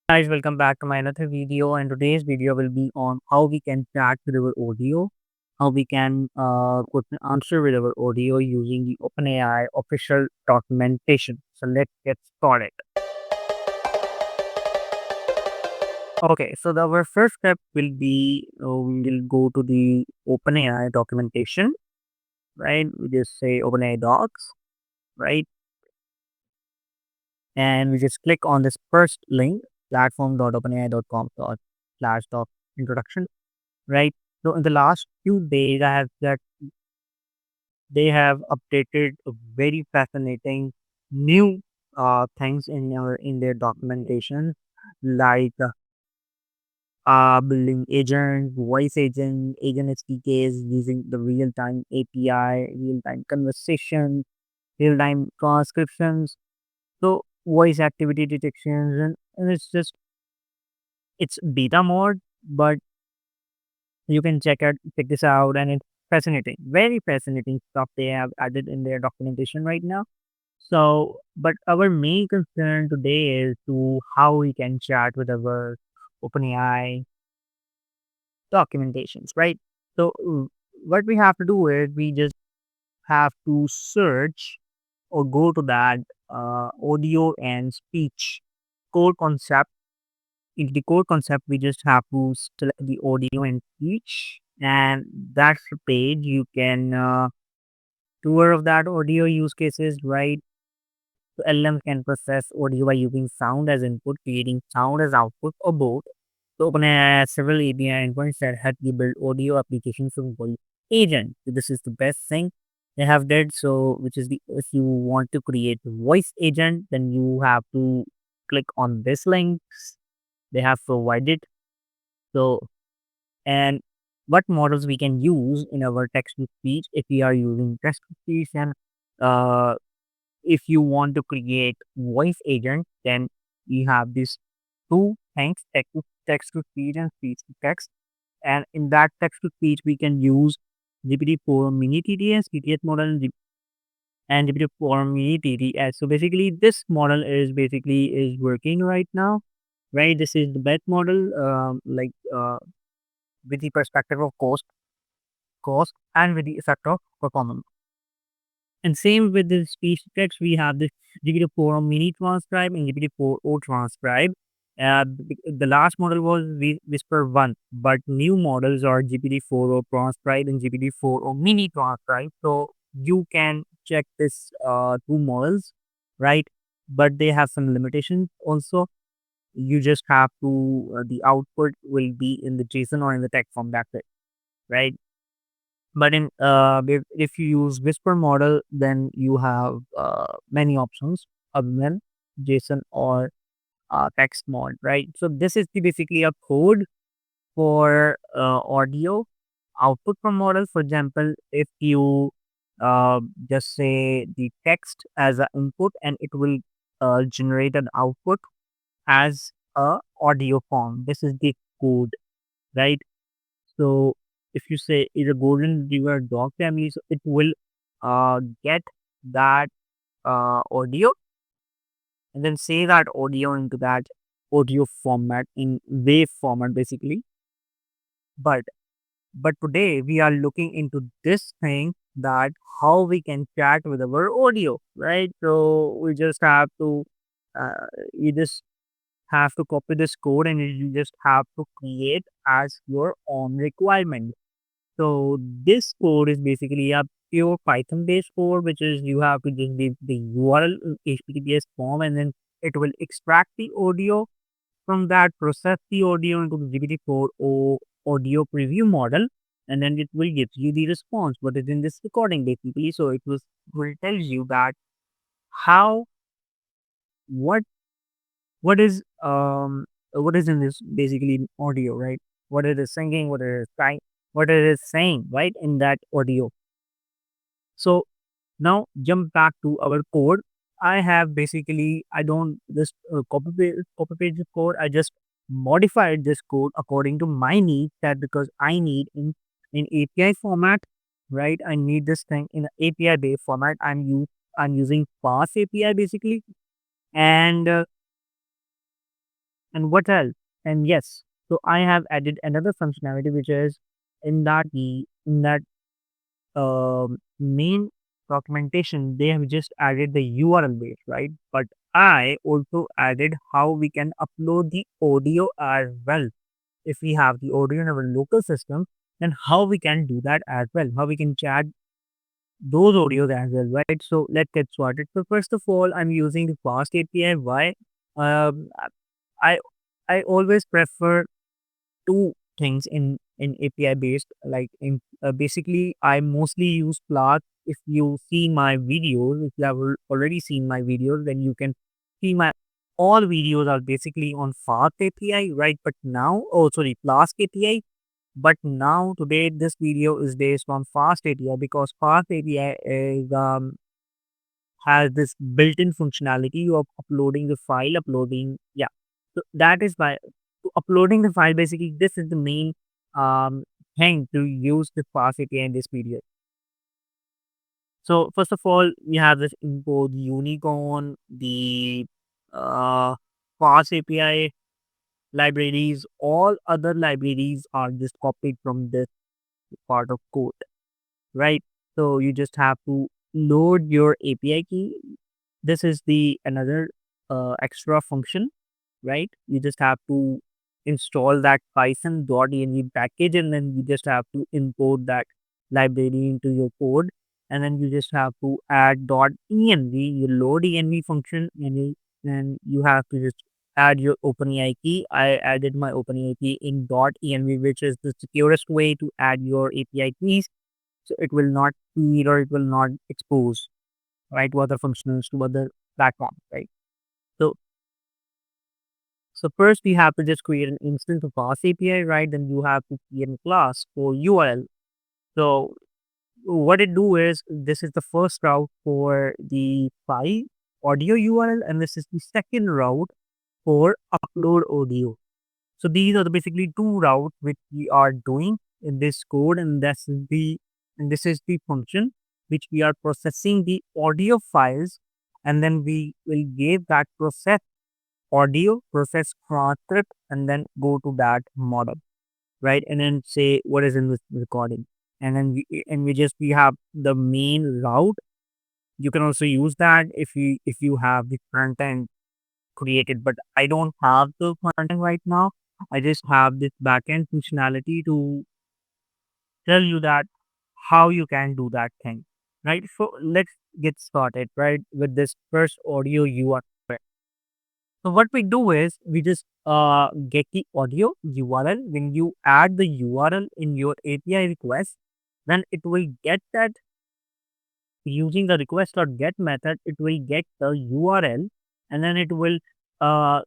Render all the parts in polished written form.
Guys, welcome back to my another video, and today's video will be on how we can chat with our audio, how we can put an answer with our audio using the OpenAI official documentation. So let's get started. Okay, so our first step will be we will go to the OpenAI documentation, right? We just say OpenAI docs, right? And we just click on this first link, platform.openai.com/doc introduction, right? So in the last few days, I have that they have updated a very fascinating new things in their documentation, like building agent, voice agent, agent SDKs using the real time API, real time conversation, real time transcriptions, so voice activity detections, and it's beta mode, but you can check this out, and it's fascinating, very fascinating stuff they have added in their documentation right now. So, but our main concern today is to how we can chat with our OpenAI documentations, right? So, what we have to do is we just have to search or go to that audio and speech core concept. In the core concept, we just have to select the audio and speech, and that's the page you can tour of that audio use cases, right? So LM can process audio by using sound as input, creating sound as output, or both. So OpenAI has several API endpoints that help you build audio applications from voice agent. So this is the best thing they have did. So which is the if you want to create a voice agent, then you have to click on this link they have provided. So and what models we can use in our text to speech if we are using text to speech, and uh, if you want to create voice agent, then you have these two things, text to speech and speech to text. And in that text to speech, we can use GPT-4 mini TTS, TTS model, and GPT-4 mini TTS. So basically, this model is working right now, right? This is the best model, with the perspective of cost, and with the effect of performance. And same with the speech to text, we have the GPT-4 mini transcribe and GPT-4 O transcribe. The last model was Whisper 1, but new models are GPT-4 O transcribe and GPT-4 O mini transcribe. So you can check this two models, right? But they have some limitations also. You just have to, the output will be in the JSON or in the text form. That's it, right? But if you use Whisper model, then you have many options other than JSON or text mode, right? So this is basically a code for audio output from model. For example, if you just say the text as an input, and it will generate an output as a audio form. This is the code, right? So if you say is a golden retriever dog family, so it will get that audio and then say that audio into that audio format in wave format basically. But today we are looking into this thing, that how we can chat with our audio, right? So we just have to you just have to copy this code, and you just have to create as your own requirement. So this code is basically a pure Python based code, which is you have to just give the URL HTTPS form, and then it will extract the audio from that, process the audio into the GPT-4 or audio preview model, and then it will give you the response. What is in this recording basically? So it will tell you that how what what is what is in this basically audio, right? What it is singing, what it is saying, right, in that audio. So now jump back to our code. I have basically I don't just copy paste the code. I just modified this code according to my needs. That because I need in API format, right? I need this thing in API based format. I'm using fast API basically, and And what else? And yes, so I have added another functionality which is in that main documentation, they have just added the URL base, right? But I also added how we can upload the audio as well. If we have the audio in our local system, then how we can do that as well, how we can chat those audios as well, right? So let's get started. So first of all, I'm using the fast API. Why? Um, I I always prefer two things in API based. Like in basically, I mostly use Flask. If you see my videos, if you have already seen my videos, then you can see my all videos are basically on Fast API, right? But now, oh sorry, Flask API. But now today this video is based on Fast API because Fast API is has this built-in functionality of uploading the file, uploading, yeah. So that is why uploading the file, basically, this is the main um, thing to use the Fast API in this period. So first of all, we have this import unicorn, the uh, Fast API libraries, all other libraries are just copied from this part of code, right? So you just have to load your API key. This is the another extra function, right? You just have to install that python.env package, and then you just have to import that library into your code, and then you just have to add .env, you load env function, and then you have to just add your OpenAI key. I added my OpenAI key in .env, which is the securest way to add your API keys, so it will not feed or it will not expose, right, to other functions, to other platforms, right? So so first we have to just create an instance of Fast API, right? Then you have to create a class for URL. So what it do is this is the first route for the file audio URL, and this is the second route for upload audio. So these are the basically two routes which we are doing in this code, and this is the function which we are processing the audio files, and then we will give that process audio, process transcript, and then go to that model, right? And then say what is in this recording. And then we have the main route. You can also use that if you have the front end created, but I don't have the front end right now. I just have this backend functionality to tell you that how you can do that thing, right? So let's get started, right, with this first audio URL. So what we do is we just get the audio URL. When you add the URL in your API request, then it will get that using the request or get method. It will get the URL, and then it will uh,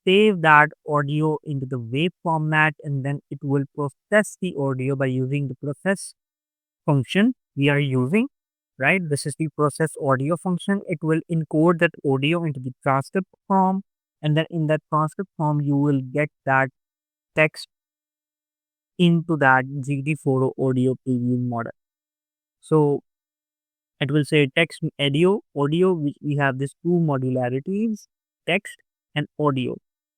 save that audio into the wave format, and then it will process the audio by using the process function we are using, right? This is the process audio function. It will encode that audio into the transcript form, and then in that transcript form, you will get that text into that GT4 audio preview model. So it will say text audio, which we have these two modularities, text and audio.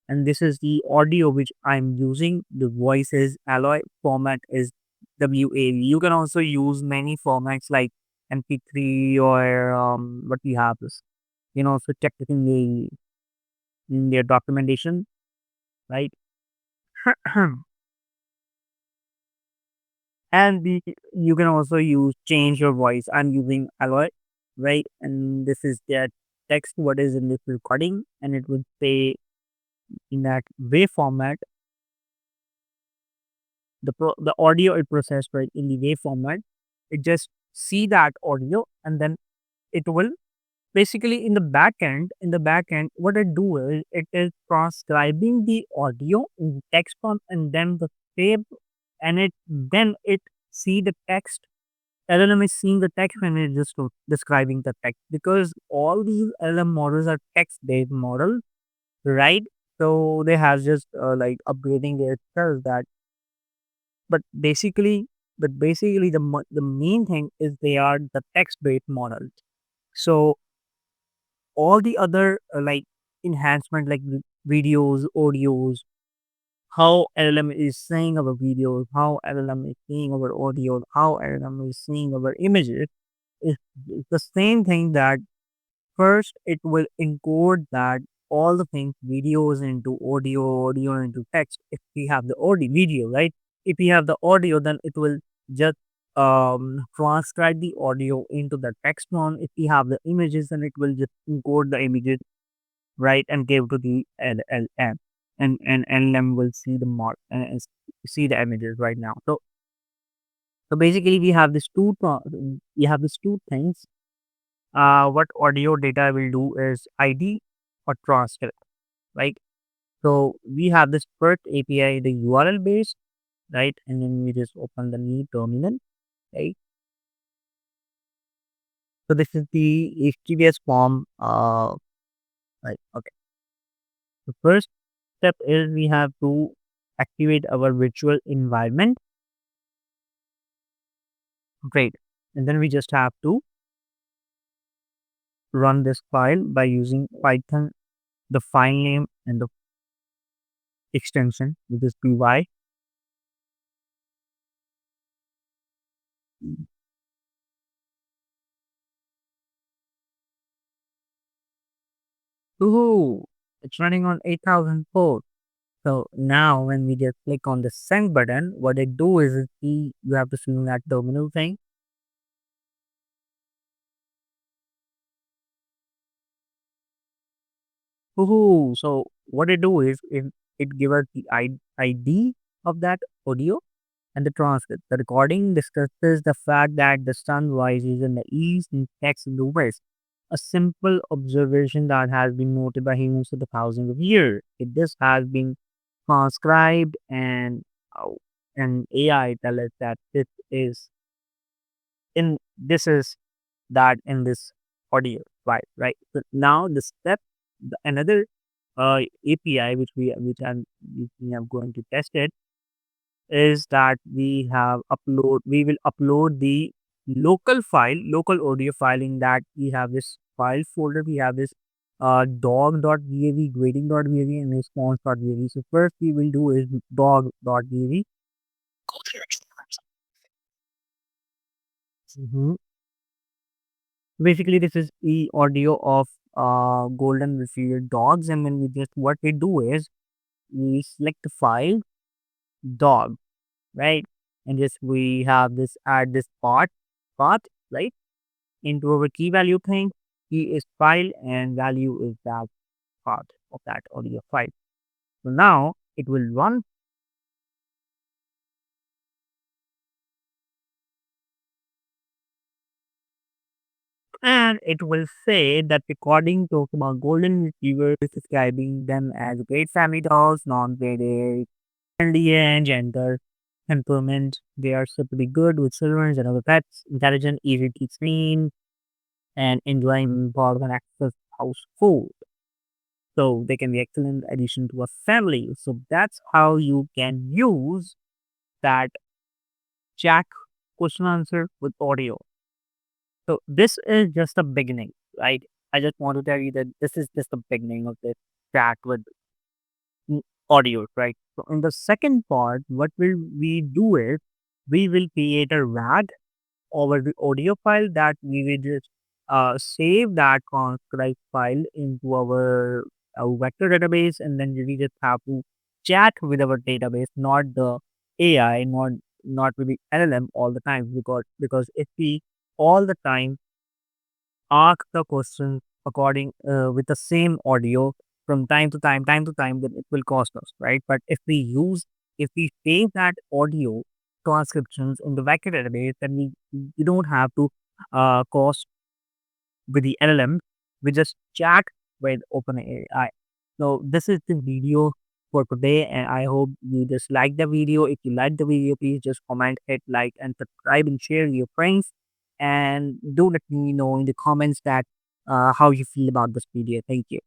And this is the audio which I'm using. The voice is alloy, format is WAV. You can also use many formats like MP3 or what we have is, you know, so check it in their documentation, right? And you can also use change your voice. I'm using alloy, right? And this is the text what is in this recording, and it would say in that wave format, the audio it processed, right, in the wave format. It just see that audio, and then it will basically in the back end, what it do is it is transcribing the audio in text form, and then the save, and it see the text. LLM is seeing the text when it's just describing the text, because all these LLM models are text-based models, right? So they have just like upgrading their skills that, but basically, the main thing is they are the text-based models. So all the other like enhancement, like videos, audios, how LLM is seeing our videos, how LLM is seeing our audio, how LLM is seeing our images. It's the same thing that first it will encode that all the things videos into audio, audio into text. If we have the audio video, right? If we have the audio, then it will just transcribe the audio into the text form. If we have the images, then it will just encode the images, right, and give to the LLM, and LLM will see the mark and see the images right now. So basically, we have these two things. What audio data will do is ID or transcript, right? So we have this first API, the URL base, right? And then we just open the new terminal, right? So this is the HTTPS form. Right. Okay. The first step is we have to activate our virtual environment. Great. And then we just have to run this file by using Python, the file name and the extension, which is py. Ooh, it's running on 8004. So now when we just click on the send button, what it do is you have to see that terminal thing. Ooh, so what it do is it give us the ID of that audio and the transcript. The recording discusses the fact that the sun rises in the east and sets in the west. A simple observation that has been noted by humans for the thousands of years. This has been transcribed uh, and AI tell us that this is that in this audio, right. So now the step, another API which we are going to test it is that we will upload the local audio file. In that we have this file folder, we have this dog.vav, grading.vav, and response.vav. So first we will do is dog.vav. Mhm. Basically this is the audio of golden retriever dogs, and then we just what we do is we select the file dog, right, and just we have this add this part, right, into our key value thing. Key is file and value is that part of that audio file. So now it will run, and it will say that recording talks about golden retrievers, describing them as great family dogs, non-graded, friendly and gentle temperament. They are said to be good with children and other pets, intelligent, easy to clean, and enjoying part of an access household. So they can be excellent addition to a family. So that's how you can use that chat question answer with audio. So this is just the beginning, right? I just want to tell you that this is just the beginning of this chat with audio, right? So in the second part, what will we do is we will create a RAG over the audio file that we will just save that transcribed file into our vector database, and then we just have to chat with our database, not the AI, not with the LLM all the time, because if we all the time ask the question according with the same audio from time to time, then it will cost us, right? But if we save that audio transcriptions in the vector database, then we don't have to cost with the LLM. We just chat with OpenAI. So this is the video for today, and I hope you just like the video. If you like the video, please just comment, hit like, and subscribe, and share with your friends. And do let me know in the comments that how you feel about this video. Thank you.